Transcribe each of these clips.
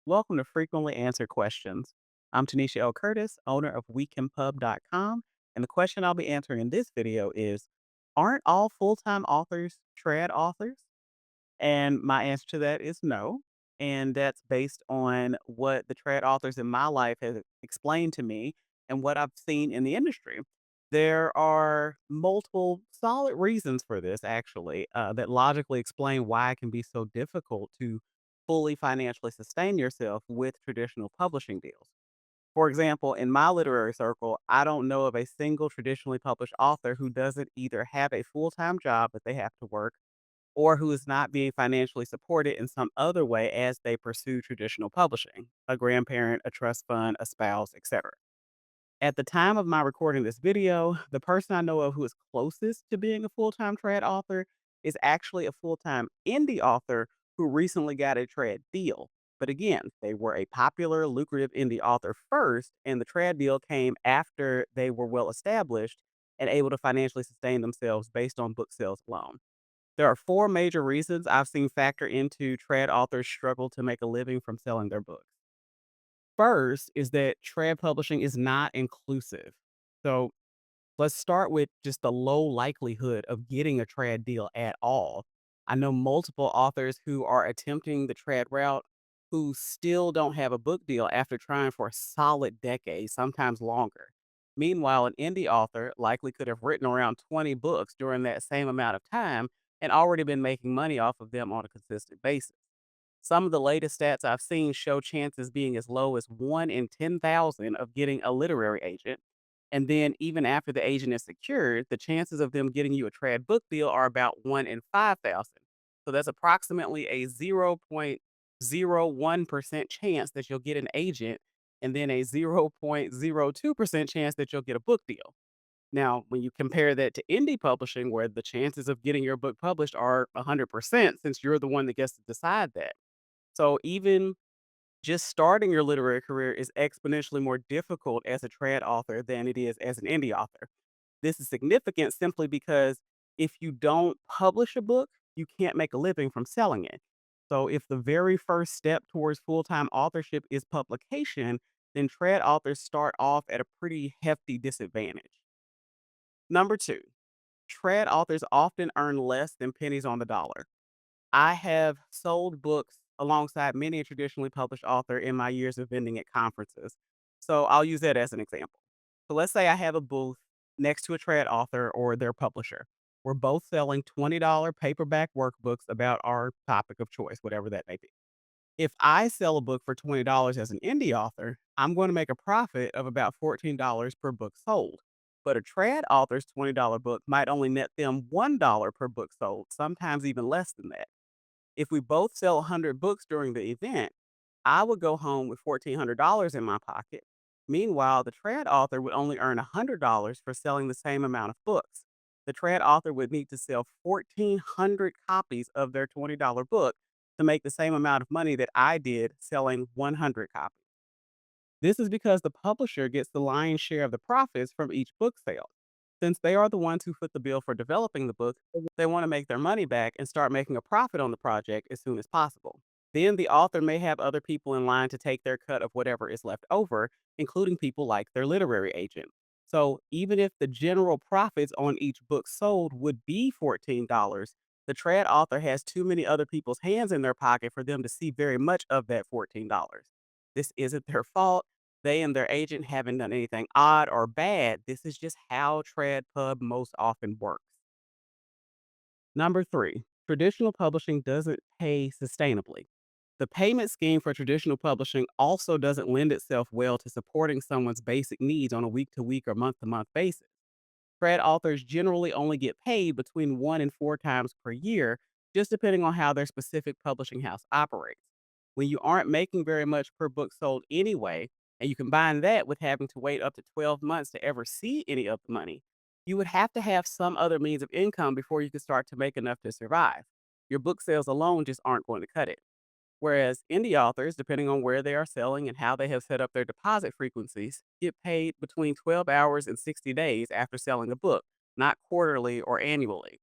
Welcome to Frequently Answered Questions. I'm Tanisha L. Curtis, owner of weekendpub.com, and the question I'll be answering in this video is, aren't all full-time authors trad authors? And my answer to that is no. And that's based on what the trad authors in my life have explained to me and what I've seen in the industry. There are multiple solid reasons for this, actually, that logically explain why it can be so difficult to fully financially sustain yourself with traditional publishing deals. For example, in my literary circle, I don't know of a single traditionally published author who doesn't either have a full time job that they have to work or who is not being financially supported in some other way as they pursue traditional publishing, a grandparent, a trust fund, a spouse, etc. At the time of my recording this video, the person I know of who is closest to being a full time trad author is actually a full time indie author who recently got a trad deal. But again, they were a popular, lucrative indie author first, and the trad deal came after they were well established and able to financially sustain themselves based on book sales alone. There are four major reasons I've seen factor into trad authors struggle to make a living from selling their books. First is that trad publishing is not inclusive. So let's start with just the low likelihood of getting a trad deal at all. I know multiple authors who are attempting the trad route who still don't have a book deal after trying for a solid decade, sometimes longer. Meanwhile, an indie author likely could have written around 20 books during that same amount of time and already been making money off of them on a consistent basis. Some of the latest stats I've seen show chances being as low as 1 in 10,000 of getting a literary agent. And then, even after the agent is secured, the chances of them getting you a trad book deal are about 1 in 5,000. So that's approximately a 0.01% chance that you'll get an agent, and then a 0.02% chance that you'll get a book deal. Now, when you compare that to indie publishing, where the chances of getting your book published are 100% since you're the one that gets to decide that. So even just starting your literary career is exponentially more difficult as a trad author than it is as an indie author. This is significant simply because if you don't publish a book, you can't make a living from selling it. So if the very first step towards full-time authorship is publication, then trad authors start off at a pretty hefty disadvantage. Number two, trad authors often earn less than pennies on the dollar. I have sold books alongside many a traditionally published author in my years of vending at conferences. So I'll use that as an example. So let's say I have a booth next to a trad author or their publisher. We're both selling $20 paperback workbooks about our topic of choice, whatever that may be. If I sell a book for $20 as an indie author, I'm going to make a profit of about $14 per book sold. But a trad author's $20 book might only net them $1 per book sold, sometimes even less than that. If we both sell 100 books during the event, I would go home with $1,400 in my pocket. Meanwhile, the trad author would only earn $100 for selling the same amount of books. The trad author would need to sell 1,400 copies of their $20 book to make the same amount of money that I did selling 100 copies. This is because the publisher gets the lion's share of the profits from each book sale. Since they are the ones who foot the bill for developing the book, they want to make their money back and start making a profit on the project as soon as possible. Then the author may have other people in line to take their cut of whatever is left over, including people like their literary agent. So even if the general profits on each book sold would be $14, the trad author has too many other people's hands in their pocket for them to see very much of that $14. This isn't their fault. They and their agent haven't done anything odd or bad. This is just how trad pub most often works. Number three, traditional publishing doesn't pay sustainably. The payment scheme for traditional publishing also doesn't lend itself well to supporting someone's basic needs on a week to week or month to month basis. Trad authors generally only get paid between 1 and 4 times per year, just depending on how their specific publishing house operates. When you aren't making very much per book sold anyway, and you combine that with having to wait up to 12 months to ever see any of the money, you would have to have some other means of income before you could start to make enough to survive. Your book sales alone just aren't going to cut it. Whereas indie authors, depending on where they are selling and how they have set up their deposit frequencies, get paid between 12 hours and 60 days after selling a book, not quarterly or annually.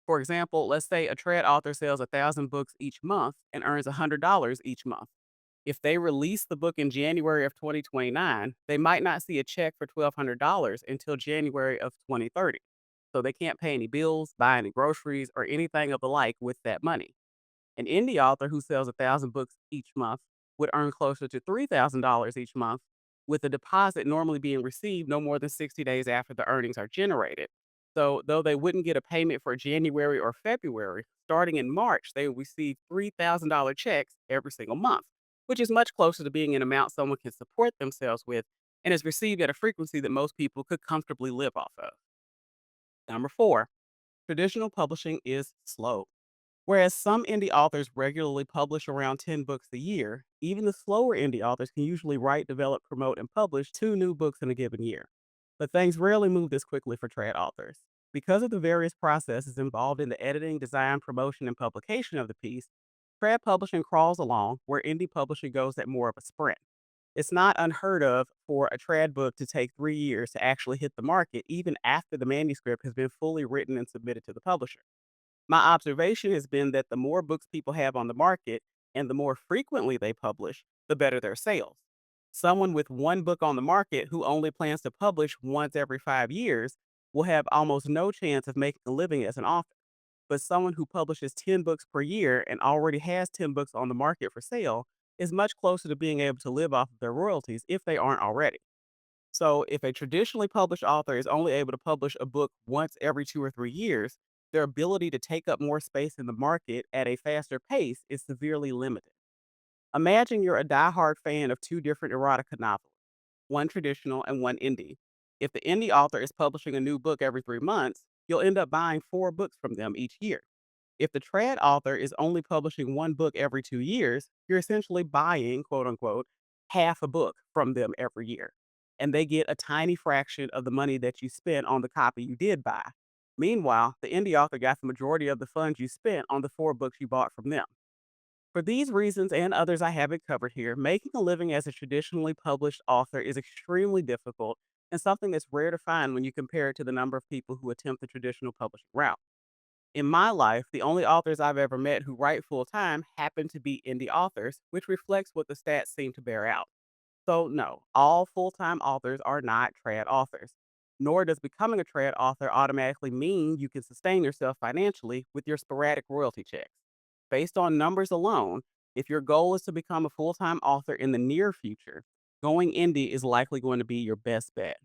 For example, let's say a trad author sells 1,000 books each month and earns $100 each month. If they release the book in January of 2029, they might not see a check for $1,200 until January of 2030. So they can't pay any bills, buy any groceries, or anything of the like with that money. An indie author who sells 1,000 books each month would earn closer to $3,000 each month, with a deposit normally being received no more than 60 days after the earnings are generated. So, though they wouldn't get a payment for January or February, starting in March, they would receive $3,000 checks every single month, which is much closer to being an amount someone can support themselves with and is received at a frequency that most people could comfortably live off of. Number four, traditional publishing is slow. Whereas some indie authors regularly publish around 10 books a year, even the slower indie authors can usually write, develop, promote, and publish two new books in a given year. But things rarely move this quickly for trad authors. Because of the various processes involved in the editing, design, promotion, and publication of the piece, trad publishing crawls along where indie publishing goes at more of a sprint. It's not unheard of for a trad book to take 3 years to actually hit the market, even after the manuscript has been fully written and submitted to the publisher. My observation has been that the more books people have on the market and the more frequently they publish, the better their sales. Someone with one book on the market who only plans to publish once every 5 years will have almost no chance of making a living as an author. But someone who publishes 10 books per year and already has 10 books on the market for sale is much closer to being able to live off of their royalties if they aren't already. So, if a traditionally published author is only able to publish a book once every 2 or 3 years, their ability to take up more space in the market at a faster pace is severely limited. Imagine you're a diehard fan of two different erotica novels, one traditional and one indie. If the indie author is publishing a new book every 3 months, you'll end up buying 4 books from them each year. If the trad author is only publishing one book every 2 years, you're essentially buying, quote unquote, half a book from them every year. And they get a tiny fraction of the money that you spent on the copy you did buy. Meanwhile, the indie author got the majority of the funds you spent on the 4 books you bought from them. For these reasons and others I haven't covered here, making a living as a traditionally published author is extremely difficult and something that's rare to find when you compare it to the number of people who attempt the traditional publishing route. In my life, the only authors I've ever met who write full time happen to be indie authors, which reflects what the stats seem to bear out. So, no, all full time authors are not trad authors. Nor does becoming a trad author automatically mean you can sustain yourself financially with your sporadic royalty checks. Based on numbers alone, if your goal is to become a full time author in the near future, going indie is likely going to be your best bet.